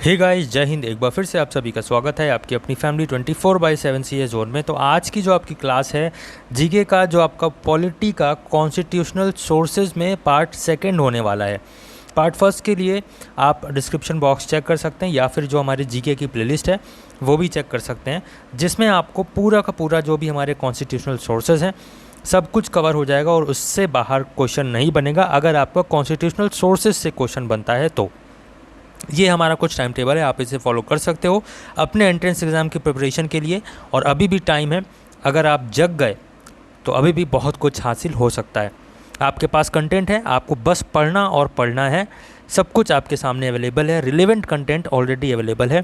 Hey guys, जय हिंद। एक बार फिर से आप सभी का स्वागत है आपकी अपनी फैमिली 24/7 सी जोन में। तो आज की जो आपकी क्लास है जीके का, जो आपका पॉलिटी का कॉन्स्टिट्यूशनल सोर्सेज में पार्ट सेकंड होने वाला है। पार्ट फर्स्ट के लिए आप डिस्क्रिप्शन बॉक्स चेक कर सकते हैं या फिर जो हमारी जीके की प्लेलिस्ट है वो भी चेक कर सकते हैं, जिसमें आपको पूरा का पूरा जो भी हमारे कॉन्स्टिट्यूशनल सोर्सेज हैं सब कुछ कवर हो जाएगा और उससे बाहर क्वेश्चन नहीं बनेगा। अगर आपका कॉन्स्टिट्यूशनल सोर्सेज से क्वेश्चन बनता है तो ये हमारा कुछ टाइम टेबल है, आप इसे फॉलो कर सकते हो अपने एंट्रेंस एग्ज़ाम की प्रिपरेशन के लिए। और अभी भी टाइम है, अगर आप जग गए तो अभी भी बहुत कुछ हासिल हो सकता है। आपके पास कंटेंट है, आपको बस पढ़ना और पढ़ना है। सब कुछ आपके सामने अवेलेबल है, रिलेवेंट कंटेंट ऑलरेडी अवेलेबल है।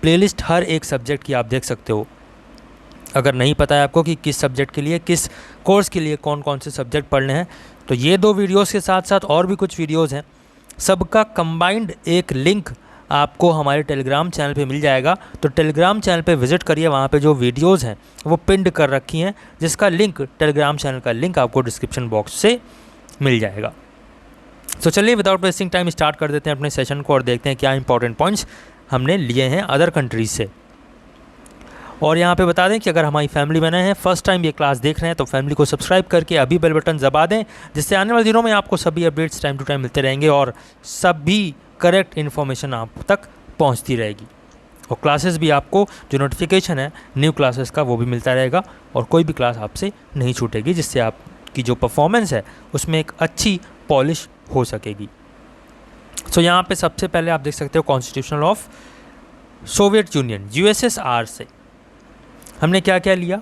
प्लेलिस्ट हर एक सब्जेक्ट की आप देख सकते हो। अगर नहीं पता है आपको कि किस सब्जेक्ट के लिए, किस कोर्स के लिए कौन कौन से सब्जेक्ट पढ़ने हैं, तो ये 2 वीडियोज़ के साथ साथ और भी कुछ वीडियोज़ हैं, सबका कंबाइंड एक लिंक आपको हमारे टेलीग्राम चैनल पे मिल जाएगा। तो टेलीग्राम चैनल पे विज़िट करिए, वहाँ पे जो वीडियोज़ हैं वो पिंड कर रखी हैं, जिसका लिंक, टेलीग्राम चैनल का लिंक आपको डिस्क्रिप्शन बॉक्स से मिल जाएगा। तो चलिए विदाउट वेस्टिंग टाइम स्टार्ट कर देते हैं अपने सेशन को और देखते हैं क्या इंपॉर्टेंट पॉइंट्स हमने लिए हैं अदर कंट्रीज़ से। और यहाँ पे बता दें कि अगर हमारी फैमिली में नए हैं, फर्स्ट टाइम ये क्लास देख रहे हैं, तो फैमिली को सब्सक्राइब करके अभी बेल बटन दबा दें, जिससे आने वाले दिनों में आपको सभी अपडेट्स टाइम टू टाइम मिलते रहेंगे और सभी करेक्ट इन्फॉर्मेशन आप तक पहुँचती रहेगी। और क्लासेस भी आपको जो नोटिफिकेशन है न्यू क्लासेस का वो भी मिलता रहेगा और कोई भी क्लास आपसे नहीं छूटेगी, जिससे आपकी जो परफॉर्मेंस है उसमें एक अच्छी पॉलिश हो सकेगी। सो यहाँ पे सबसे पहले आप देख सकते हो constitution of Soviet union, USSR से हमने क्या क्या लिया।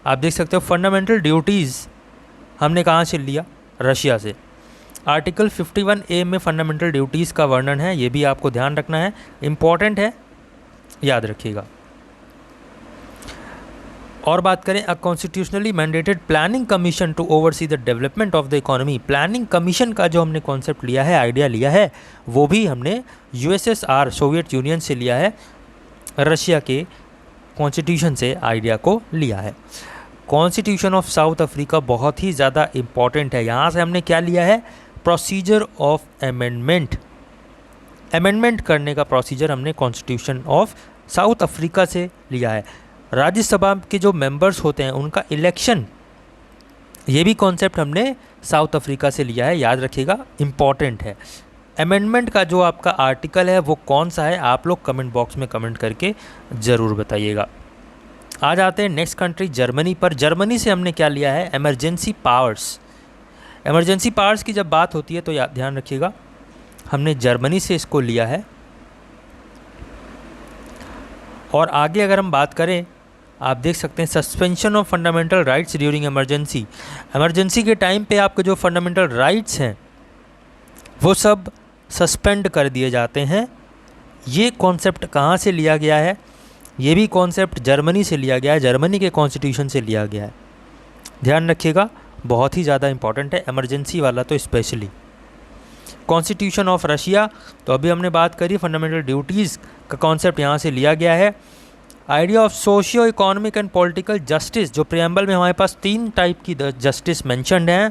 आप देख सकते हो फंडामेंटल ड्यूटीज़ हमने कहाँ से लिया, रशिया से। आर्टिकल 51A में फंडामेंटल ड्यूटीज़ का वर्णन है, ये भी आपको ध्यान रखना है, इम्पॉर्टेंट है, याद रखिएगा। और बात करें a constitutionally mandated planning commission to oversee the development of the economy. Planning commission का जो हमने कॉन्सेप्ट लिया है, आइडिया लिया है, वो भी हमने यूएसएसआर सोवियत यूनियन से लिया है, रशिया के कॉन्स्टिट्यूशन से आइडिया को लिया है। कॉन्स्टिट्यूशन ऑफ साउथ अफ्रीका बहुत ही ज़्यादा इम्पॉर्टेंट है। यहाँ से हमने क्या लिया है, प्रोसीजर ऑफ अमेंडमेंट। अमेंडमेंट करने का प्रोसीजर हमने कॉन्स्टिट्यूशन ऑफ साउथ अफ्रीका से लिया है। राज्यसभा के जो मेंबर्स होते हैं उनका इलेक्शन, ये भी कॉन्सेप्ट हमने साउथ अफ्रीका से लिया है, याद रखिएगा, इम्पॉर्टेंट है। अमेंडमेंट का जो आपका आर्टिकल है वो कौन सा है, आप लोग कमेंट बॉक्स में कमेंट करके ज़रूर बताइएगा। आ जाते हैं नेक्स्ट कंट्री जर्मनी पर। जर्मनी से हमने क्या लिया है, इमरजेंसी पावर्स। इमरजेंसी पावर्स की जब बात होती है तो ध्यान रखिएगा, हमने जर्मनी से इसको लिया है। और आगे अगर हम बात करें, आप देख सकते हैं suspension of fundamental rights during emergency. Emergency के टाइम पे आपके जो फंडामेंटल राइट्स हैं वो सब सस्पेंड कर दिए जाते हैं। ये कॉन्सेप्ट कहाँ से लिया गया है, ये भी कॉन्सेप्ट जर्मनी से लिया गया है, जर्मनी के कॉन्स्टिट्यूशन से लिया गया है, ध्यान रखिएगा, बहुत ही ज़्यादा इंपॉर्टेंट है, इमरजेंसी वाला तो स्पेशली। कॉन्स्टिट्यूशन ऑफ रशिया, तो अभी हमने बात करी, फंडामेंटल ड्यूटीज़ का कॉन्सेप्ट यहाँ से लिया गया है। Idea of socio economic and political justice, जो प्रियम्बल में हमारे पास 3 टाइप की जस्टिस मैंशनड हैं,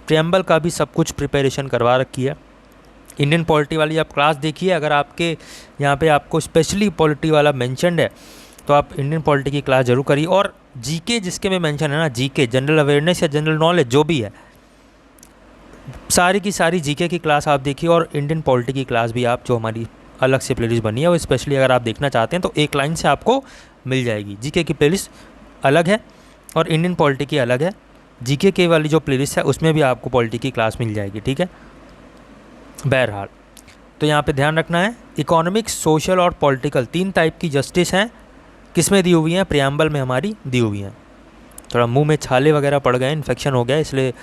प्रियम्बल का भी सब कुछ प्रिपरेशन करवा रखी है। इंडियन पॉलिटी वाली आप क्लास देखिए, अगर आपके यहाँ पे आपको स्पेशली पॉलिटी वाला मेंशनड है तो आप इंडियन पॉलिटी की क्लास जरूर करिए। और जीके जिसके में मेंशन है ना, जीके जनरल अवेयरनेस या जनरल नॉलेज जो भी है, सारी की सारी जीके की क्लास आप देखिए। और इंडियन पॉलिटी की क्लास भी आप, जो हमारी अलग से प्लेलिस्ट बनी है, वो स्पेशली अगर आप देखना चाहते हैं तो एक लाइन से आपको मिल जाएगी। जीके की प्लेलिस्ट अलग है और इंडियन पॉलिटी की अलग है। जीके के वाली जो प्लेलिस्ट है उसमें भी आपको पॉलिटी की क्लास मिल जाएगी, ठीक है। बहरहाल, तो यहाँ पे ध्यान रखना है, इकोनॉमिक, सोशल और पॉलिटिकल 3 टाइप की जस्टिस हैं, किसमें दी हुई हैं, प्रियम्बल में हमारी दी हुई हैं। थोड़ा मुंह में छाले वगैरह पड़ गए, इन्फेक्शन हो गया, इसलिए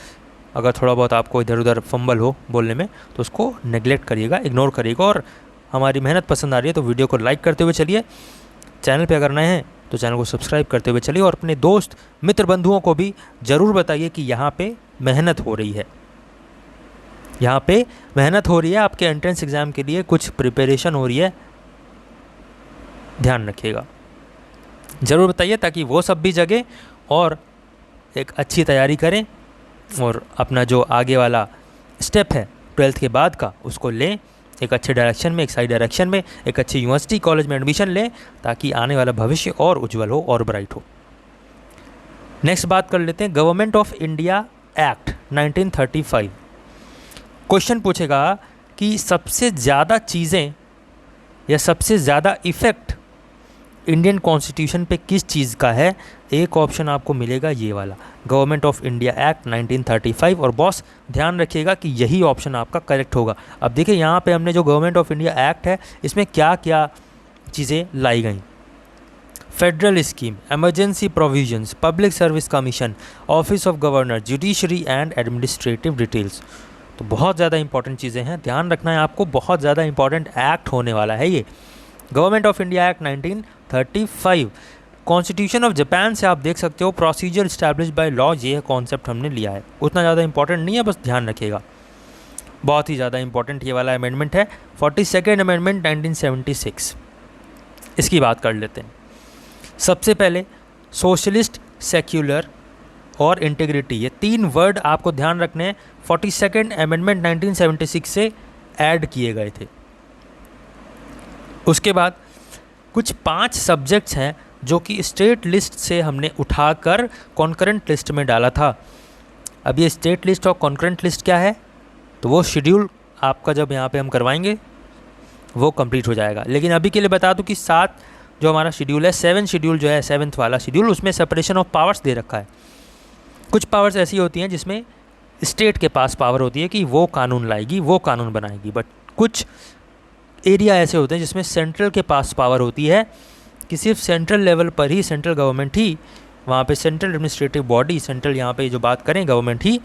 अगर थोड़ा बहुत आपको इधर उधर फंबल हो बोलने में तो उसको नेगलेक्ट करिएगा, इग्नोर करिएगा। और हमारी मेहनत पसंद आ रही है तो वीडियो को लाइक करते हुए चलिए, चैनल पे अगर नए हैं तो चैनल को सब्सक्राइब करते हुए चलिए और अपने दोस्त मित्र बंधुओं को भी ज़रूर बताइए कि यहाँ पे मेहनत हो रही है, यहाँ पे मेहनत हो रही है, आपके एंट्रेंस एग्ज़ाम के लिए कुछ प्रिपरेशन हो रही है, ध्यान रखिएगा, ज़रूर बताइए, ताकि वो सब भी जगे और एक अच्छी तैयारी करें और अपना जो आगे वाला स्टेप है 12th के बाद का उसको लें एक अच्छे डायरेक्शन में, एक सही डायरेक्शन में, एक अच्छी यूनिवर्सिटी कॉलेज में एडमिशन लें ताकि आने वाला भविष्य और उज्जवल हो और ब्राइट हो। नेक्स्ट बात कर लेते हैं government of India act 1935। Question पूछेगा कि सबसे ज़्यादा चीज़ें या सबसे ज़्यादा इफ़ेक्ट इंडियन कॉन्स्टिट्यूशन पे किस चीज़ का है। एक ऑप्शन आपको मिलेगा ये वाला, गवर्नमेंट ऑफ इंडिया एक्ट 1935। और बॉस ध्यान रखिएगा कि यही ऑप्शन आपका करेक्ट होगा। अब देखिए यहाँ पे हमने जो गवर्नमेंट ऑफ इंडिया एक्ट है इसमें क्या क्या चीज़ें लाई गई। Federal scheme, emergency provisions, public service commission, office of governor, judiciary and administrative details. तो बहुत ज़्यादा इंपॉर्टेंट चीज़ें हैं, ध्यान रखना है आपको, बहुत ज़्यादा इंपॉर्टेंट एक्ट होने वाला है ये government of India act 1935। Constitution of Japan से आप देख सकते हो प्रोसीजर इस्टेब्लिश बाय लॉ, ये है कॉन्सेप्ट हमने लिया है, उतना ज़्यादा इंपॉर्टेंट नहीं है, बस ध्यान रखिएगा। बहुत ही ज़्यादा इंपॉर्टेंट ये वाला अमेंडमेंट है 42nd अमेंडमेंट 1976। इसकी बात कर लेते हैं। सबसे पहले सोशलिस्ट, सेक्युलर और इंटीग्रिटी, ये 3 वर्ड आपको ध्यान रखने हैं, 42nd अमेंडमेंट 1976 से ऐड किए गए थे। उसके बाद कुछ 5 सब्जेक्ट्स हैं जो कि स्टेट लिस्ट से हमने उठाकर कॉन्करेंट लिस्ट में डाला था। अब ये स्टेट लिस्ट और कॉन्करेंट लिस्ट क्या है, तो वो शेड्यूल आपका जब यहाँ पे हम करवाएंगे वो कंप्लीट हो जाएगा। लेकिन अभी के लिए बता दूं कि 7 जो हमारा शेड्यूल है, 7 शेड्यूल जो है, 7th वाला शेड्यूल, उसमें सेपरेशन ऑफ पावर्स दे रखा है। कुछ पावर्स ऐसी होती हैं जिसमें स्टेट के पास पावर होती है कि वो कानून लाएगी, वो कानून बनाएगी, बट कुछ एरिया ऐसे होते हैं जिसमें सेंट्रल के पास पावर होती है कि सिर्फ सेंट्रल लेवल पर ही सेंट्रल गवर्नमेंट ही, वहाँ पे सेंट्रल एडमिनिस्ट्रेटिव बॉडी, सेंट्रल यहाँ पे जो बात करें गवर्नमेंट ही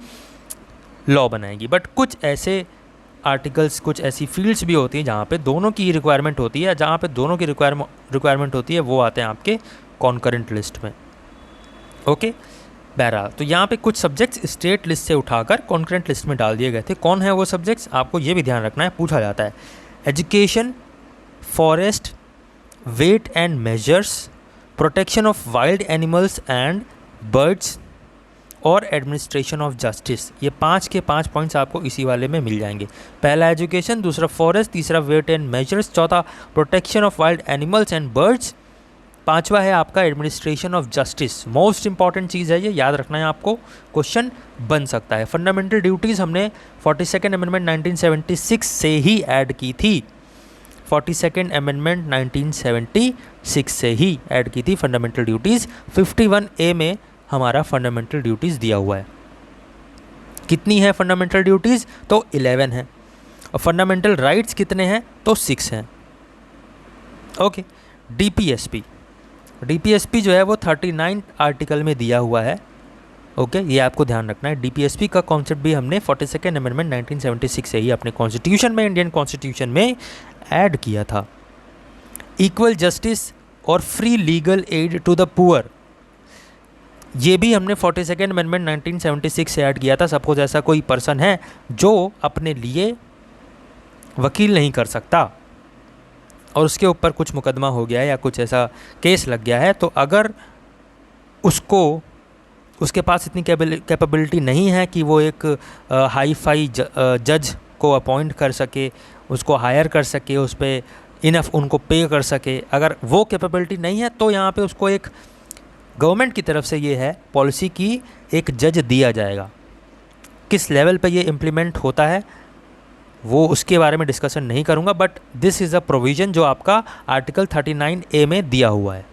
लॉ बनाएगी। बट कुछ ऐसे आर्टिकल्स, कुछ ऐसी फील्ड्स भी होती हैं जहाँ पे दोनों की रिक्वायरमेंट होती है, जहाँ पे दोनों की रिक्वायरमेंट होती है वो आते हैं आपके कॉन्करेंट लिस्ट में। ओके, बहरहाल तो यहाँ पे कुछ सब्जेक्ट्स स्टेट लिस्ट से उठाकर कॉन्करेंट लिस्ट में डाल दिए गए थे। कौन है वो सब्जेक्ट्स, आपको ये भी ध्यान रखना है, पूछा जाता है। Education, forest, weight and measures, protection of wild animals and birds और एडमिनिस्ट्रेशन ऑफ जस्टिस। ये 5 के 5 पॉइंट्स आपको इसी वाले में मिल जाएंगे। पहला एजुकेशन, दूसरा फॉरेस्ट, तीसरा वेट एंड मेजर्स, चौथा protection of wild animals and birds, 5वां है आपका administration of justice. Most important चीज़ है ये, याद रखना है आपको, क्वेश्चन बन सकता है। फंडामेंटल ड्यूटीज़ हमने 42nd अमेंडमेंट 1976 से ही ऐड की थी, 42nd अमेंडमेंट 1976 से ही ऐड की थी फंडामेंटल ड्यूटीज़। 51A में हमारा फंडामेंटल ड्यूटीज़ दिया हुआ है। कितनी है फंडामेंटल ड्यूटीज़, तो 11 है। और फंडामेंटल राइट्स कितने हैं, तो 6 हैं। ओके, डीपीएसपी जो है वो 39 आर्टिकल में दिया हुआ है। ओके, ये आपको ध्यान रखना है। डीपीएसपी का कॉन्सेप्ट भी हमने 42nd अमेंडमेंट 1976 से ही अपने कॉन्स्टिट्यूशन में, इंडियन कॉन्स्टिट्यूशन में ऐड किया था। इक्वल जस्टिस और free legal aid to the poor, ये भी हमने 42nd अमेंडमेंट 1976 से ऐड किया था। सपोज ऐसा कोई पर्सन है जो अपने लिए वकील नहीं कर सकता और उसके ऊपर कुछ मुकदमा हो गया है या कुछ ऐसा केस लग गया है, तो अगर उसके पास इतनी कैपेबिलिटी नहीं है कि वो एक हाई फाई जज को अपॉइंट कर सके, उसको हायर कर सके, उस पर इनफ उनको पे कर सके, अगर वो कैपेबिलिटी नहीं है तो यहाँ पे उसको एक गवर्नमेंट की तरफ से ये है पॉलिसी की एक जज दिया जाएगा। किस लेवल पे ये इम्प्लीमेंट होता है वो उसके बारे में डिस्कशन नहीं करूँगा, but this is a provision जो आपका आर्टिकल 39A में दिया हुआ है।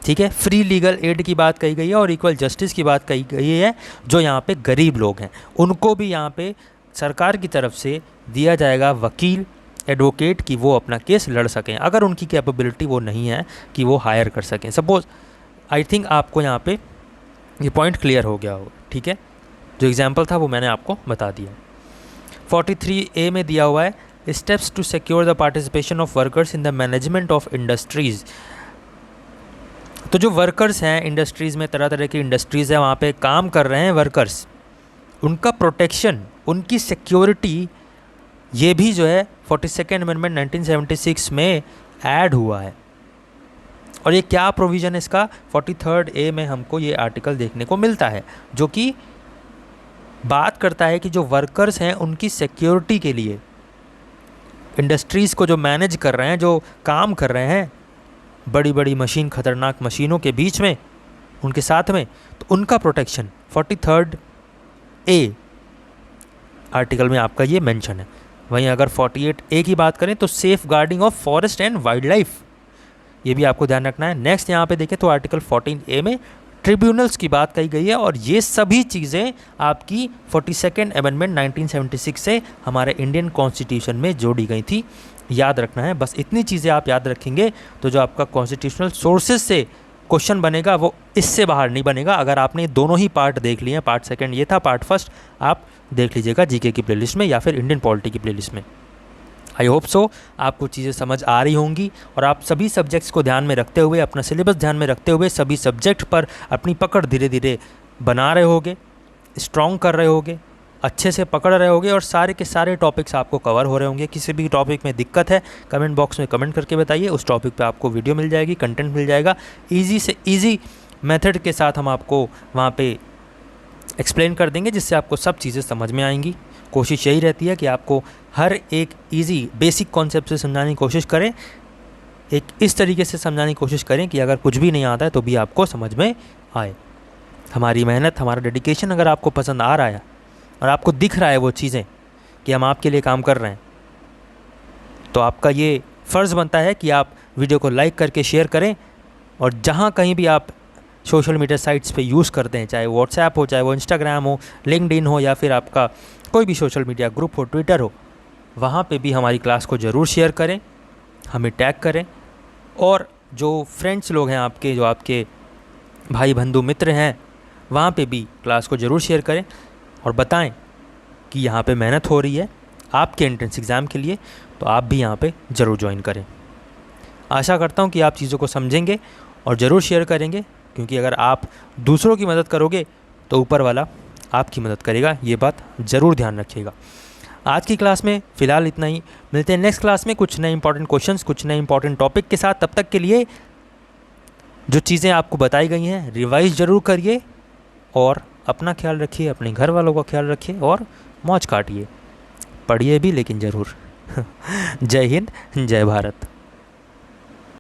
ठीक है, फ्री लीगल एड की बात कही गई है और इक्वल जस्टिस की बात कही गई है। जो यहाँ पे गरीब लोग हैं उनको भी यहाँ पे सरकार की तरफ से दिया जाएगा वकील, एडवोकेट, कि वो अपना केस लड़ सकें अगर उनकी कैपेबिलिटी वो नहीं है कि वो हायर कर सकें। सपोज आई थिंक आपको यहाँ पे ये पॉइंट क्लियर हो गया हो। ठीक है, जो एग्जांपल था वो मैंने आपको बता दिया। 43A में दिया हुआ है steps to secure the participation of workers in the management of industries. तो जो वर्कर्स हैं इंडस्ट्रीज़ में, तरह तरह की इंडस्ट्रीज़ है, वहाँ पे काम कर रहे हैं वर्कर्स, उनका प्रोटेक्शन, उनकी सिक्योरिटी, ये भी जो है 42nd अमेंडमेंट 1976 में ऐड हुआ है। और ये क्या प्रोविज़न है इसका, 43A में हमको ये आर्टिकल देखने को मिलता है जो कि बात करता है कि जो वर्कर्स हैं उनकी सिक्योरिटी के लिए इंडस्ट्रीज़ को जो मैनेज कर रहे हैं, जो काम कर रहे हैं बड़ी बड़ी मशीन, खतरनाक मशीनों के बीच में, उनके साथ में, तो उनका प्रोटेक्शन 43rd ए आर्टिकल में आपका ये मेंशन है। वहीं अगर 48A की बात करें तो safeguarding of forest and wildlife, ये भी आपको ध्यान रखना है। नेक्स्ट यहाँ पे देखें तो आर्टिकल 14A में ट्रिब्यूनल्स की बात कही गई है, और ये सभी चीज़ें आपकी 42nd अमेंडमेंट 1976 से हमारे इंडियन कॉन्स्टिट्यूशन में जोड़ी गई थी। याद रखना है, बस इतनी चीज़ें आप याद रखेंगे तो जो आपका कॉन्स्टिट्यूशनल सोर्सेज से क्वेश्चन बनेगा वो इससे बाहर नहीं बनेगा। अगर आपने दोनों ही पार्ट देख लिए हैं, पार्ट सेकंड ये था, पार्ट फर्स्ट आप देख लीजिएगा जीके की प्लेलिस्ट में या फिर इंडियन पॉलिटी की प्लेलिस्ट में। आई होप सो आपको चीज़ें समझ आ रही होंगी, और आप सभी सब्जेक्ट्स को ध्यान में रखते हुए, अपना सिलेबस ध्यान में रखते हुए सभी सब्जेक्ट पर अपनी पकड़ धीरे धीरे बना रहे होगे, स्ट्रॉन्ग कर रहे होगे, अच्छे से पकड़ रहे होगे, और सारे के सारे टॉपिक्स आपको कवर हो रहे होंगे। किसी भी टॉपिक में दिक्कत है कमेंट बॉक्स में कमेंट करके बताइए, उस टॉपिक पे आपको वीडियो मिल जाएगी, कंटेंट मिल जाएगा। ईजी से ईजी मेथड के साथ हम आपको वहाँ पे एक्सप्लेन कर देंगे, जिससे आपको सब चीज़ें समझ में आएंगी। कोशिश यही रहती है कि आपको हर एक इजी बेसिक कॉन्सेप्ट से समझाने की कोशिश करें, एक इस तरीके से समझाने की कोशिश करें कि अगर कुछ भी नहीं आता है तो भी आपको समझ में आए। हमारी मेहनत, हमारा डेडिकेशन अगर आपको पसंद आ रहा है और आपको दिख रहा है वो चीज़ें कि हम आपके लिए काम कर रहे हैं, तो आपका ये फ़र्ज़ बनता है कि आप वीडियो को लाइक करके शेयर करें, और जहाँ कहीं भी आप सोशल मीडिया साइट्स पे यूज़ करते हैं, चाहे व्हाट्सएप हो, चाहे वो इंस्टाग्राम हो, लिंक्डइन हो, या फिर आपका कोई भी सोशल मीडिया ग्रुप हो, ट्विटर हो, वहाँ पे भी हमारी क्लास को ज़रूर शेयर करें, हमें टैग करें। और जो फ्रेंड्स लोग हैं आपके, जो आपके भाई बंधु मित्र हैं, वहाँ पे भी क्लास को ज़रूर शेयर करें और बताएं कि यहाँ पे मेहनत हो रही है आपके एंट्रेंस एग्ज़ाम के लिए, तो आप भी यहाँ पे ज़रूर ज्वाइन करें। आशा करता हूँ कि आप चीज़ों को समझेंगे और ज़रूर शेयर करेंगे, क्योंकि अगर आप दूसरों की मदद करोगे तो ऊपर वाला आपकी मदद करेगा, ये बात ज़रूर ध्यान रखिएगा। आज की क्लास में फ़िलहाल इतना ही, मिलते हैं नेक्स्ट क्लास में कुछ नए इंपॉर्टेंट क्वेश्चंस, कुछ नए इंपॉर्टेंट टॉपिक के साथ। तब तक के लिए जो चीज़ें आपको बताई गई हैं रिवाइज़ ज़रूर करिए, और अपना ख्याल रखिए, अपने घर वालों का ख्याल रखिए, और मौज काटिए, पढ़िए भी लेकिन ज़रूर। जय हिंद, जय भारत।